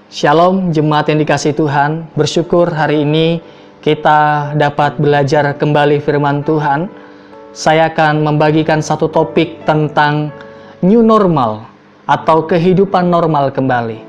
Shalom jemaat yang dikasihi Tuhan, bersyukur hari ini kita dapat belajar kembali firman Tuhan. Saya akan membagikan satu topik tentang new normal atau kehidupan normal kembali.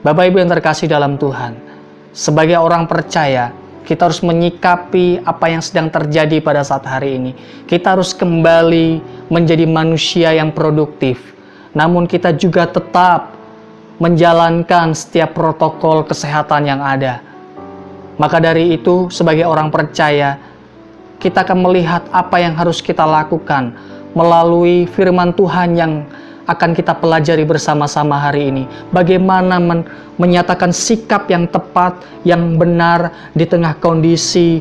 Bapak Ibu yang terkasih dalam Tuhan, sebagai orang percaya, kita harus menyikapi apa yang sedang terjadi pada saat hari ini. Kita harus kembali menjadi manusia yang produktif, namun kita juga tetap menjalankan setiap protokol kesehatan yang ada. Maka dari itu, sebagai orang percaya, kita akan melihat apa yang harus kita lakukan melalui firman Tuhan yang akan kita pelajari bersama-sama hari ini. Bagaimana menyatakan sikap yang tepat, yang benar di tengah kondisi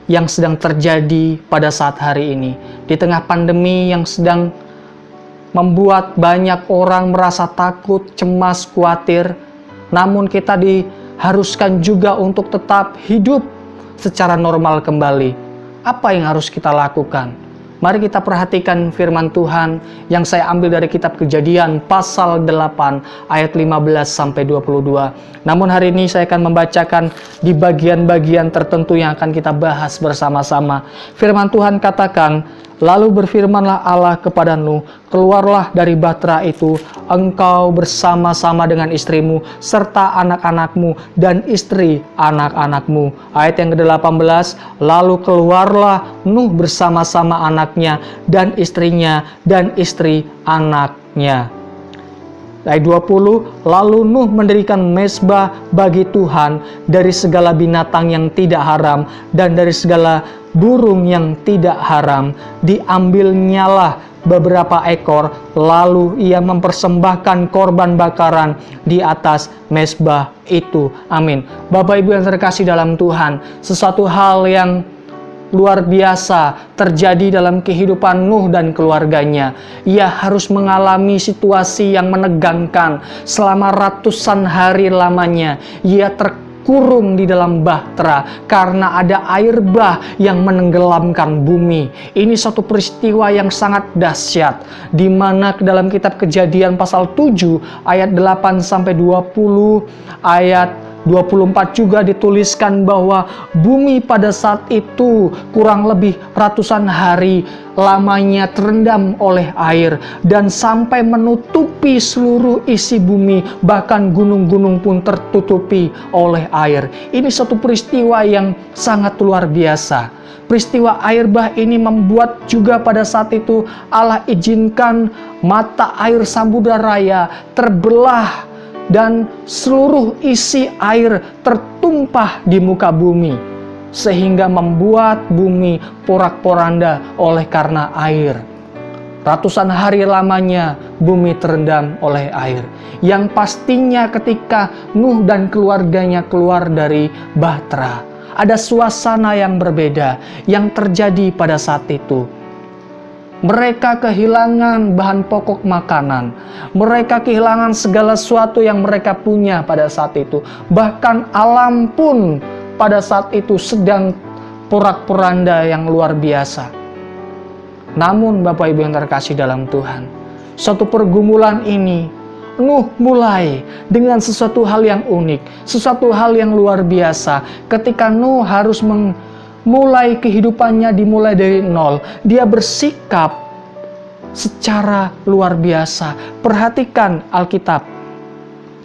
yang sedang terjadi pada saat hari ini. Di tengah pandemi yang sedang membuat banyak orang merasa takut, cemas, khawatir. Namun kita diharuskan juga untuk tetap hidup secara normal kembali. Apa yang harus kita lakukan? Mari kita perhatikan firman Tuhan yang saya ambil dari kitab Kejadian pasal 8 ayat 15-22. Namun hari ini saya akan membacakan di bagian-bagian tertentu yang akan kita bahas bersama-sama. Firman Tuhan katakan, "Lalu berfirmanlah Allah kepada Nuh, keluarlah dari bahtera itu, engkau bersama-sama dengan istrimu, serta anak-anakmu dan istri anak-anakmu." Ayat yang ke-18, "Lalu keluarlah Nuh bersama-sama anaknya dan istrinya dan istri anaknya." Ayat 20, "Lalu Nuh mendirikan mezbah bagi Tuhan dari segala binatang yang tidak haram dan dari segala burung yang tidak haram. Diambilnyalah beberapa ekor, lalu ia mempersembahkan korban bakaran di atas mezbah itu." Amin. Bapak Ibu yang terkasih dalam Tuhan, sesuatu hal yang luar biasa terjadi dalam kehidupan Nuh dan keluarganya. Ia harus mengalami situasi yang menegangkan selama ratusan hari lamanya. Ia terkurung di dalam bahtera karena ada air bah yang menenggelamkan bumi. Ini satu peristiwa yang sangat dahsyat, di mana dalam kitab Kejadian pasal 7 ayat 8-20, ayat 24 juga dituliskan bahwa bumi pada saat itu kurang lebih ratusan hari lamanya terendam oleh air dan sampai menutupi seluruh isi bumi, bahkan gunung-gunung pun tertutupi oleh air. Ini satu peristiwa yang sangat luar biasa. Peristiwa air bah ini membuat juga pada saat itu Allah izinkan mata air Samudra Raya terbelah dan seluruh isi air tertumpah di muka bumi, sehingga membuat bumi porak-poranda oleh karena air. Ratusan hari lamanya bumi terendam oleh air. Yang pastinya ketika Nuh dan keluarganya keluar dari bahtera, ada suasana yang berbeda yang terjadi pada saat itu. Mereka kehilangan bahan pokok makanan. Mereka kehilangan segala sesuatu yang mereka punya pada saat itu. Bahkan alam pun pada saat itu sedang porak-poranda yang luar biasa. Namun Bapak Ibu yang terkasih dalam Tuhan, suatu pergumulan ini Nuh mulai dengan sesuatu hal yang unik, sesuatu hal yang luar biasa. Ketika Nuh harus mulai kehidupannya dimulai dari nol, dia bersikap secara luar biasa. Perhatikan Alkitab.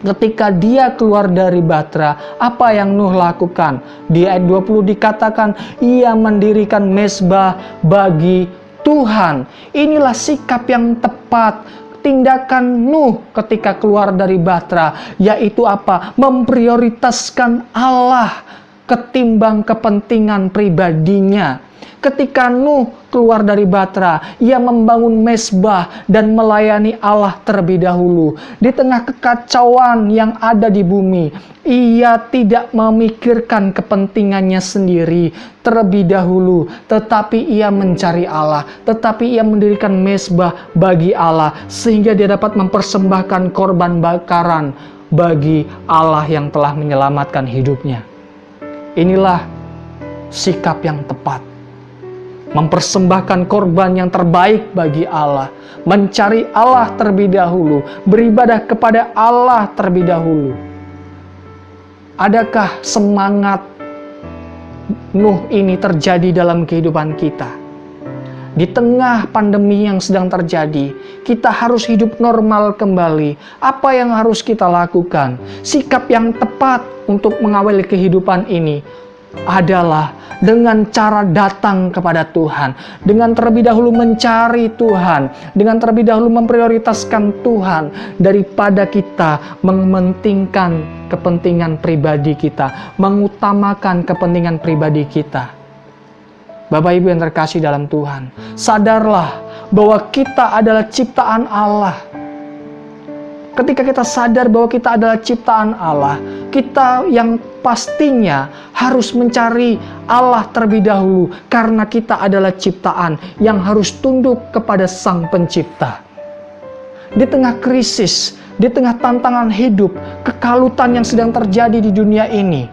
Ketika dia keluar dari bahtera, apa yang Nuh lakukan? Di ayat 20 dikatakan, ia mendirikan mezbah bagi Tuhan. Inilah sikap yang tepat, tindakan Nuh ketika keluar dari bahtera, yaitu apa? Memprioritaskan Allah ketimbang kepentingan pribadinya. Ketika Nuh keluar dari bahtera, ia membangun mezbah dan melayani Allah terlebih dahulu. Di tengah kekacauan yang ada di bumi, ia tidak memikirkan kepentingannya sendiri terlebih dahulu, tetapi ia mencari Allah, tetapi ia mendirikan mezbah bagi Allah, sehingga dia dapat mempersembahkan korban bakaran bagi Allah yang telah menyelamatkan hidupnya. Inilah sikap yang tepat. Mempersembahkan korban yang terbaik bagi Allah. Mencari Allah terlebih dahulu. Beribadah kepada Allah terlebih dahulu. Adakah semangat Nuh ini terjadi dalam kehidupan kita? Di tengah pandemi yang sedang terjadi, kita harus hidup normal kembali. Apa yang harus kita lakukan? Sikap yang tepat untuk mengawali kehidupan ini adalah dengan cara datang kepada Tuhan, dengan terlebih dahulu mencari Tuhan, dengan terlebih dahulu memprioritaskan Tuhan daripada kita mementingkan kepentingan pribadi kita, mengutamakan kepentingan pribadi kita. Bapak Ibu yang terkasih dalam Tuhan, sadarlah bahwa kita adalah ciptaan Allah. Ketika kita sadar bahwa kita adalah ciptaan Allah, kita yang pastinya harus mencari Allah terlebih dahulu, karena kita adalah ciptaan yang harus tunduk kepada Sang Pencipta. Di tengah krisis, di tengah tantangan hidup, kekalutan yang sedang terjadi di dunia ini,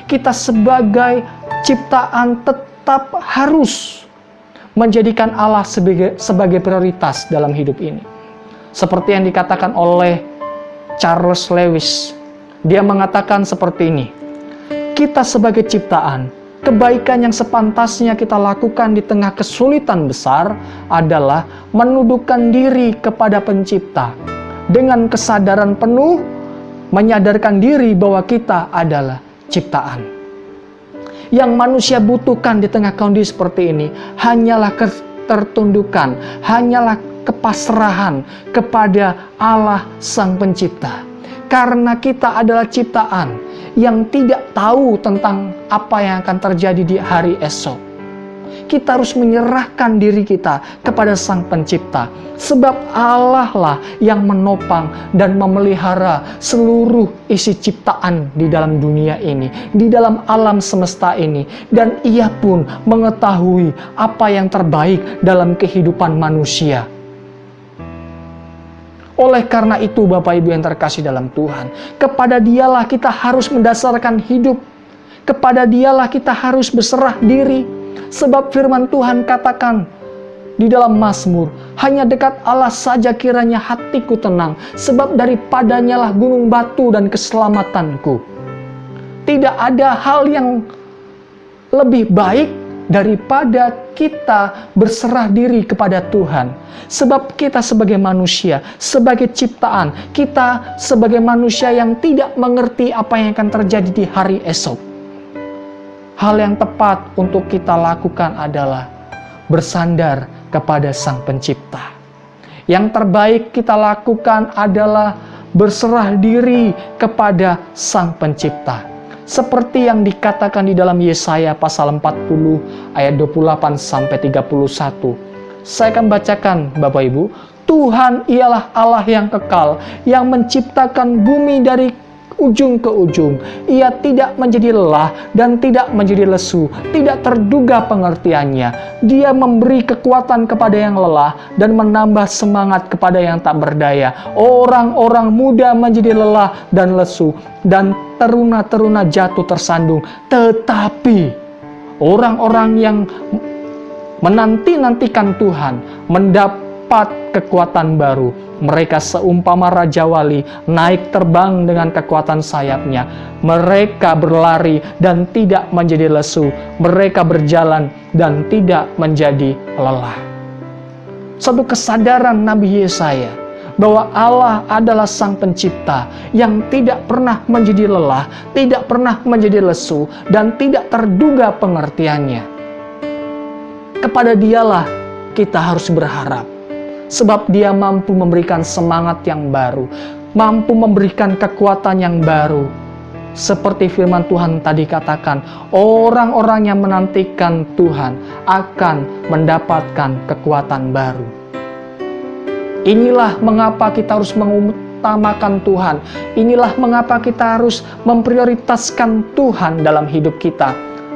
kita sebagai ciptaan tetap harus menjadikan Allah sebagai prioritas dalam hidup ini. Seperti yang dikatakan oleh Charles Lewis, dia mengatakan seperti ini: kita sebagai ciptaan, kebaikan yang sepantasnya kita lakukan di tengah kesulitan besar adalah menundukkan diri kepada Pencipta dengan kesadaran penuh, menyadarkan diri bahwa kita adalah ciptaan. Yang manusia butuhkan di tengah kondisi seperti ini hanyalah ketertundukan, hanyalah kepasrahan kepada Allah Sang Pencipta. Karena kita adalah ciptaan yang tidak tahu tentang apa yang akan terjadi di hari esok. Kita harus menyerahkan diri kita kepada Sang Pencipta, sebab Allah lah yang menopang dan memelihara seluruh isi ciptaan di dalam dunia ini, di dalam alam semesta ini, dan Ia pun mengetahui apa yang terbaik dalam kehidupan manusia. Oleh karena itu, Bapak Ibu yang terkasih dalam Tuhan, kepada Dialah kita harus mendasarkan hidup, kepada Dialah kita harus berserah diri. Sebab firman Tuhan katakan di dalam Mazmur, hanya dekat Allah saja kiranya hatiku tenang, sebab daripadanya lah gunung batu dan keselamatanku. Tidak ada hal yang lebih baik daripada kita berserah diri kepada Tuhan. Sebab kita sebagai manusia, sebagai ciptaan, kita sebagai manusia yang tidak mengerti apa yang akan terjadi di hari esok. Hal yang tepat untuk kita lakukan adalah bersandar kepada Sang Pencipta. Yang terbaik kita lakukan adalah berserah diri kepada Sang Pencipta. Seperti yang dikatakan di dalam Yesaya pasal 40 ayat 28 sampai 31. Saya akan bacakan Bapak Ibu. Tuhan ialah Allah yang kekal, yang menciptakan bumi dari ujung ke ujung. Ia tidak menjadi lelah dan tidak menjadi lesu, tidak terduga pengertiannya. Dia memberi kekuatan kepada yang lelah dan menambah semangat kepada yang tak berdaya. Orang-orang muda menjadi lelah dan lesu, dan teruna-teruna jatuh tersandung. Tetapi orang-orang yang menanti-nantikan Tuhan mendapat kekuatan baru. Mereka seumpama Raja Wali, naik terbang dengan kekuatan sayapnya. Mereka berlari dan tidak menjadi lesu. Mereka berjalan dan tidak menjadi lelah. Satu kesadaran Nabi Yesaya bahwa Allah adalah Sang Pencipta yang tidak pernah menjadi lelah, tidak pernah menjadi lesu, dan tidak terduga pengertiannya. Kepada Dialah kita harus berharap. Sebab Dia mampu memberikan semangat yang baru, mampu memberikan kekuatan yang baru. Seperti firman Tuhan tadi katakan, orang-orang yang menantikan Tuhan akan mendapatkan kekuatan baru. Inilah mengapa kita harus mengutamakan Tuhan. Inilah mengapa kita harus memprioritaskan Tuhan dalam hidup kita.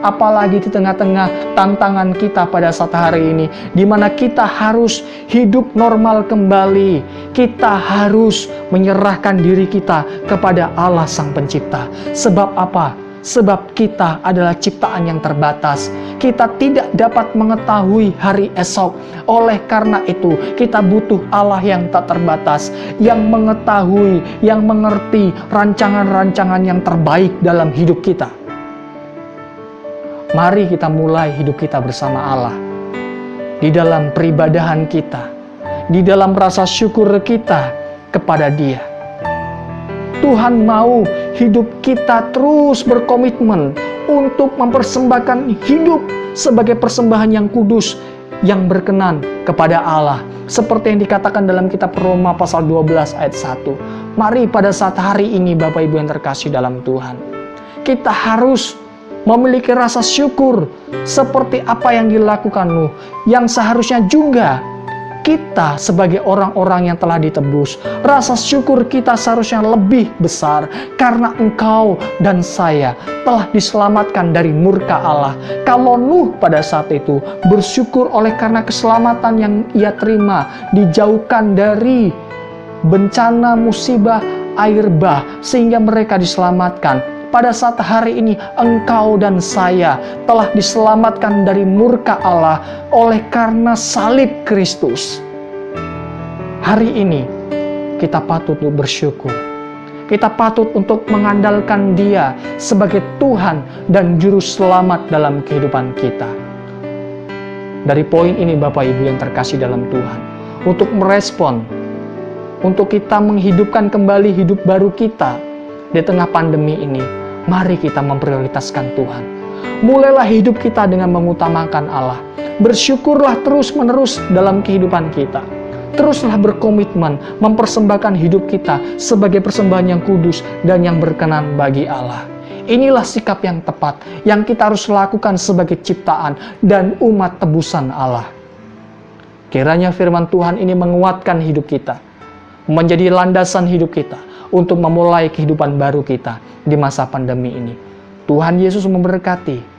Apalagi di tengah-tengah tantangan kita pada saat hari ini, di mana kita harus hidup normal kembali. Kita harus menyerahkan diri kita kepada Allah Sang Pencipta. Sebab apa? sebab kita adalah ciptaan yang terbatas. Kita tidak dapat mengetahui hari esok. Oleh karena itu, kita butuh Allah yang tak terbatas, yang mengetahui, yang mengerti rancangan-rancangan yang terbaik dalam hidup kita. Mari kita mulai hidup kita bersama Allah. Di dalam peribadahan kita, di dalam rasa syukur kita kepada Dia. Tuhan mau hidup kita terus berkomitmen untuk mempersembahkan hidup sebagai persembahan yang kudus, yang berkenan kepada Allah. Seperti yang dikatakan dalam kitab Roma pasal 12 ayat 1. Mari pada saat hari ini Bapak Ibu yang terkasih dalam Tuhan, kita harus memiliki rasa syukur seperti apa yang dilakukan Nuh, yang seharusnya juga kita sebagai orang-orang yang telah ditebus, rasa syukur kita seharusnya lebih besar karena engkau dan saya telah diselamatkan dari murka Allah. Kalau Nuh pada saat itu bersyukur oleh karena keselamatan yang ia terima, dijauhkan dari bencana musibah air bah sehingga mereka diselamatkan. Pada saat hari ini engkau dan saya telah diselamatkan dari murka Allah oleh karena salib Kristus. Hari ini kita patut untuk bersyukur. Kita patut untuk mengandalkan Dia sebagai Tuhan dan Juru Selamat dalam kehidupan kita. Dari poin ini Bapak Ibu yang terkasih dalam Tuhan, untuk merespon, untuk kita menghidupkan kembali hidup baru kita di tengah pandemi ini, mari kita memprioritaskan Tuhan. Mulailah hidup kita dengan mengutamakan Allah. Bersyukurlah terus-menerus dalam kehidupan kita. Teruslah berkomitmen mempersembahkan hidup kita sebagai persembahan yang kudus dan yang berkenan bagi Allah. Inilah sikap yang tepat yang kita harus lakukan sebagai ciptaan dan umat tebusan Allah. Kiranya firman Tuhan ini menguatkan hidup kita, menjadi landasan hidup kita untuk memulai kehidupan baru kita di masa pandemi ini. Tuhan Yesus memberkati.